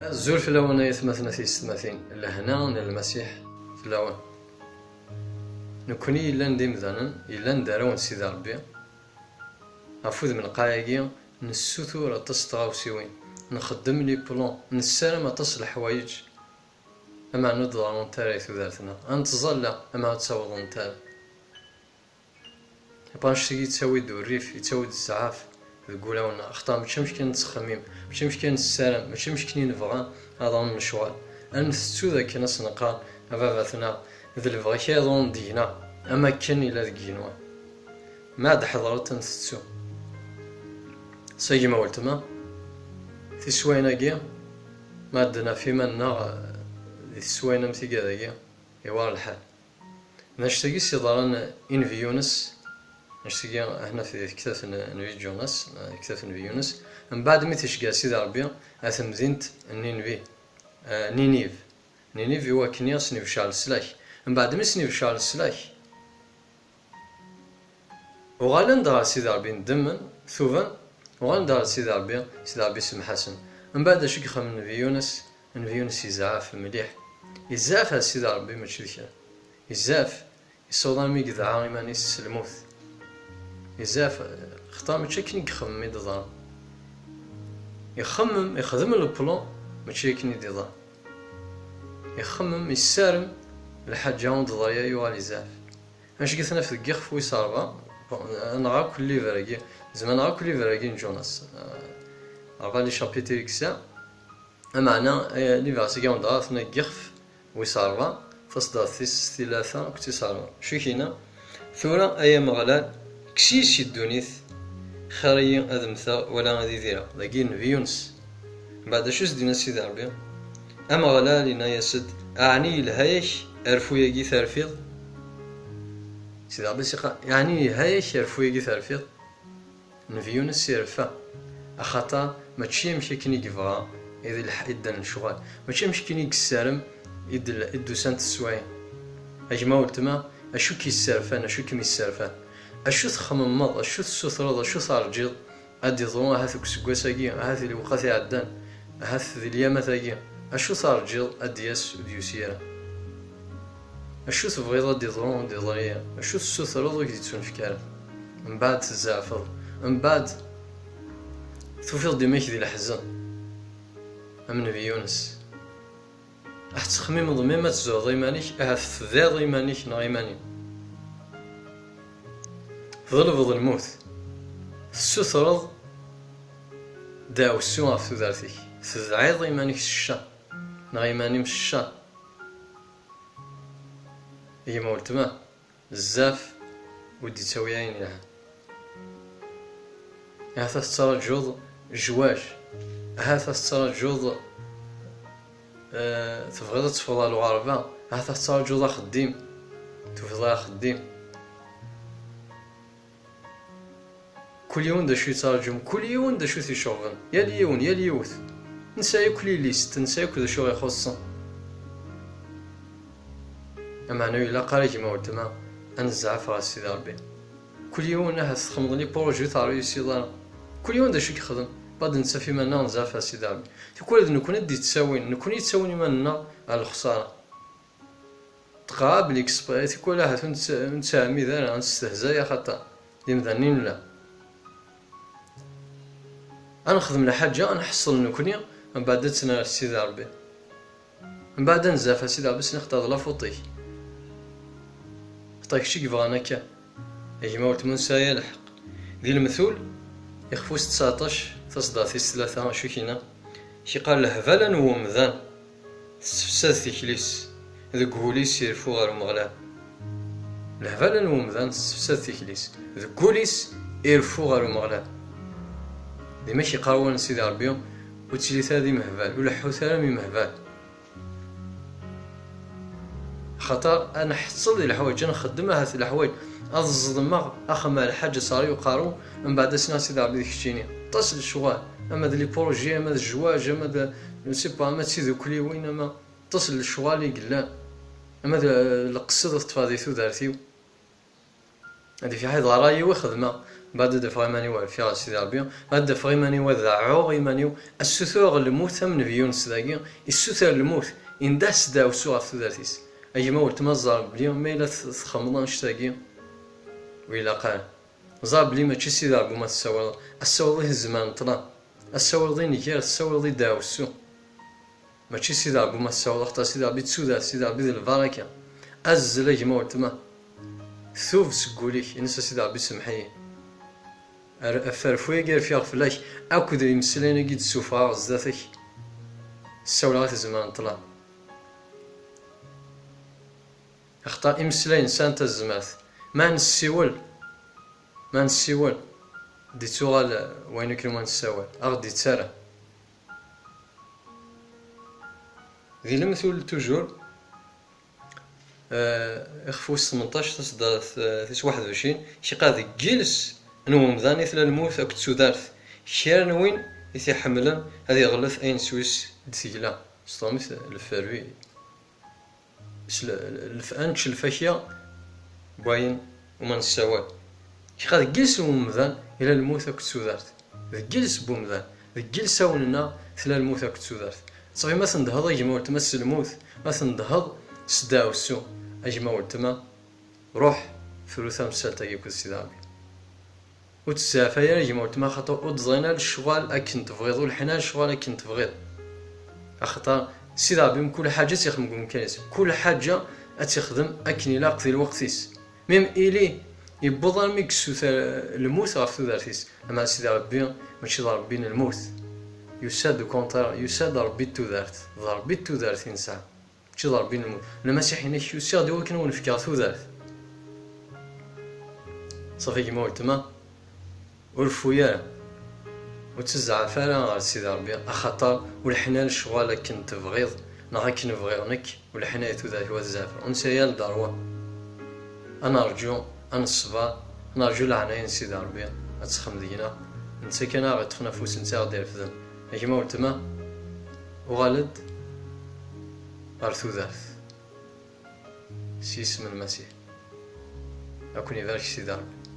الزول في الأول يثمثنا في السماثين لهنا المسيح في الأول نكوني إلا نديم ذانا إلا ندارون سيدي ربي أفوذ من القايقية نسوثور أطس تغاوسيوين نخدم لي بلون نسالم أطس الحوايج أما نضغط نتاري ثلاثنا أنتظل أما تصوض نتاري باش تيجي تسوي الريف يتسوي الزعاف تقول وانا اخطا ماشي مشكل نتخمم ماشي مشكل نسالم ماشي مشكل نبغى هذا المشوار نثتو ذاك ناس نقال باباتنا ذا البغي كيظن دينا اما كان الا ذكينوا ما عاد حضرت نثتو ساقي ما قلت ما في سوينا كيا ما عندنا في منا في سوينا متي كذا يوار الحال نشتاقي سيضران انفيونس نشتاقي هنا في كتاب نبي جوناس كتاب نبي يونس من بعد ما تشقى سيدي ربي اثم مدينة نينيف هو كنياس نيف شعل السلاح من بعد ما سنيف شعل السلاح وغالن دار سيدي ربي ندمن ثوبا وغالن دار سيدي ربي اسم حسن من بعد شك خم نبي يونس يزعف مليح يزعف سيدي ربي ماشي ذكر يزعف يصوضان مي قذعا إيمانيس الموت يزاف خطا ماشي كي يخمم يدضان يخدم البلون ماشي كي يدضان يخمم يسارم الحاجة وندضايا يوال يزاف ماشي قلتنا في القيخ ويصاربا نغا كل فراكي زعما نغا كل فراكي جوناس عرفا لي شابيتي كسا معنا لي فاسي كاع ندغا ثنا قيخ ويصاربا تصداثيس ثلاثة كنتي صاربا شو كينا ثورة ايام غلال كسيس الدونيث خارية أدمثا ولا غادي ديرها لكن في يونس بعد شو دينا سيدي ربي أما غلا لنا يسد أعني الهايش أرفو يجي ثرفيض سيدي ربي سيقا يعني الهايش أرفو يجي ثرفيض في يونس سيرفا أخطا ماشي يمشي كني يبغى إذا الحيدان الشغل ماشي يمشي كني يكسرم إدو سانت السواين أجمع ولتما أشو كي السرفان أشو كي السرفان أشو تخممض أشو تسوثرض أشو ترجيض أدي ظنوا هاث كسكواساكي هاث اللي وقاثي عدان هاث ذي اليامتاكي أشو ترجيض أدياس وديوسيرا أشو تبغيض أدي ظنوا أدي ظريا أشو تسوثرض وكي تنفكار من بعد تزعفض من بعد توفيض ديماك ذي الحزن أم نبي يونس أحد تخميم ضميمة تزوض إيمانيك أهث ذا ضيمانيك نا إيماني ظلفظ الموت تسوثرض داو السوء في ذاتك تدعيض إيمانك الشا نا إيماني مش الشا هي ما قلت ما بزاف ودي تسوي عين لها هذا ترى جوض جواج هذا ترى جوض تبغي تفضل الغربة هذا ترى جوض خديم تفضل خديم كل يوم دا شو يترجم كل يوم دا شو تيشوفن يا اليوث نساي كل ليست نساي كل شو يخصن اما انا الا قاري كيما قلت ما انزعف راه سيدي ربي كل يوم انا تخمض لي بروجي تاع ريوسي دار كل يوم دا شو كيخدم بعد نسى فيما انا نزعف سيدي ربي تقول نكون دي تساوين نكون يتساوني مالنا على الخساره تقابل اكسبريت تقول لها نتسامي ذا نستهزا يا خطا اللي مذنين لا أنا نخدم لحاجة نحصل نكوني من بعد تنا سيدي ربي من بعد نزاف سيدي ربي سنختار لا فوطي خطاك شي كيف غاناكا كيما قلت منسايا الحق ذي المثول يخفوس 19 تصداثي 3 شو كينا شي قال لهفالا ومذان تسفساد تيكليس ذوك هوليس يرفو غير مغلاب لهفالا ومذان تسفساد تيكليس ذوك هوليس يرفو غير مغلاب دي ماشي قاروان سيدي ربي وتجلي هذه مهبال ولا حوثا مي مهبال خاطر انا حصل لي الحوايج انا نخدمها هذه الحوايج الظلمه اخما الحاجه صاري وقارو من بعد سنه سيدي ربي ديك الشيني تصل الشغل اما لي بروجي اما الزواج اما نسي با ما تسيدو كلي وين اما تصل الشغل اللي قلان اما القصه تفاضيتو دارتيو هذه في حيض رايي وخدمه بعد دفع إيمانيو في سيدي ربي بعد دفع إيمانيو ذعوغ إيمانيو السثور الموت من فيونس داكي السثور الموت إن داس داو سوغ في ذاتيس أي ما ولت مزار بلي ما إلا تخمضان شتاكي وإلا قال زار بلي ماشي سيدي ربي ما تساول الساول ذي الزمان طلع الساول ذي نكير الساول ذي داو السو ماشي سيدي ربي ما تساول اختار سيدي ربي تسودا سيدي ربي ذي البركة أزل أي ما ولت ما ثوب سقوليك ينسى سيدي ربي سمحي فرفوي غير في غفلاك اكو دري مسلينا قد سوفا زاتك السولات الزمان طلع اختار امسلين سانتا الزمات ما نسيول دي توغال وين كلمة نساول اغدي تسارة ذي المثل توجور اخفوس 18 تصدر 21 شي قاعد جلس نو مذاني ثلا الموت اكت سودارث كيرا وين يتحملن هذه غلث اين سويس دثيلا سطامث الفروي الفانش الفاشيه باين وما نساوال كي قاد جلس ومذان الى الموت اكت سودارث جلس بومذان جلس وننا ثلا الموت اكت سودارث صافي ما تندهض اجما تمس الموت ما تندهض سداو السو اجما تما روح ثلثا مسالتا يكون سيدامي وتسافى يا رجل ما خاطر وتزينا الشغال اكن تبغيض والحنا الشغال اكن تبغيض اخطا سيدي ربي كل حاجه تيخدم كنيس كل حاجه تخدم اكن الى قضي الوقتيس ميم الي يبوض ميكسو الموت غاف ذاتيس اما سيدي ربي ماشي ضربين الموت يساد كونتر يساد ربي تودارت ضربي تودارت انسان ماشي ضربين الموت المسيحيين يساد دو كانوا نفكر تودارت صافي كيما قلت ما ورفويا وتزعف على غير سيدي ربي اخاطر والحنا الشغال كنت تبغيض نا كي نبغيونك والحنا ذات وزاف ونسيا لداروا انا ارجو انا الصبا نرجو العناين سيدي ربي اتخم دينا نتا كان غتخنا فوس نتا غدير فذن كيما قلت ما وغالد غير ثوثاث سي اسم المسيح اكون يبارك سيدي ربي.